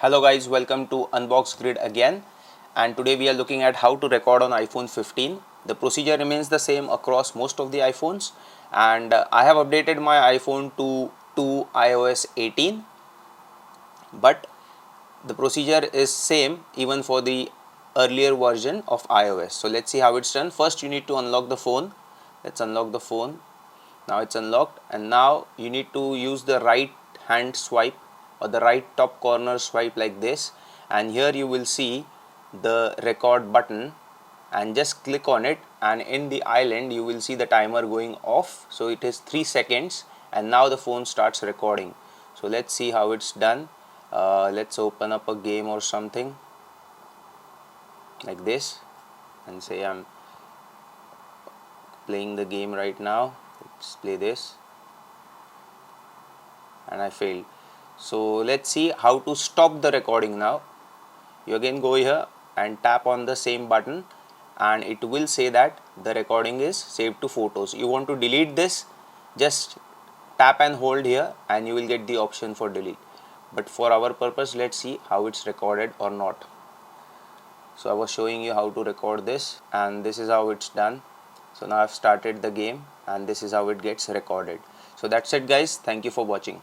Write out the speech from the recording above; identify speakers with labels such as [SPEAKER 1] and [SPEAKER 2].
[SPEAKER 1] Hello guys, welcome to Unbox Grid again, and today we are looking at how to record on iPhone 15. The procedure remains the same across most of the iPhones, and I have updated my iPhone to iOS 18, but the procedure is same even for the earlier version of iOS. So let's see how it's done. First you need to unlock the phone. Let's unlock the phone. Now it's unlocked, and now you need to use the right hand swipe or the right top corner swipe like this, and here you will see the record button, and just click on it, and in the island you will see the timer going off. So it is 3 seconds, and now the phone starts recording. So let's see how it's done. Let's open up a game or something like this and say I'm playing the game right now. Let's play this, and I failed. So let's see how to stop the recording now. You again go here and tap on the same button, and it will say that the recording is saved to photos. You want to delete this, just tap and hold here and you will get the option for delete. But for our purpose, let's see how it's recorded or not. So I was showing you how to record this, and this is how it's done. So now I've started the game, and this is how it gets recorded. So that's it guys, thank you for watching.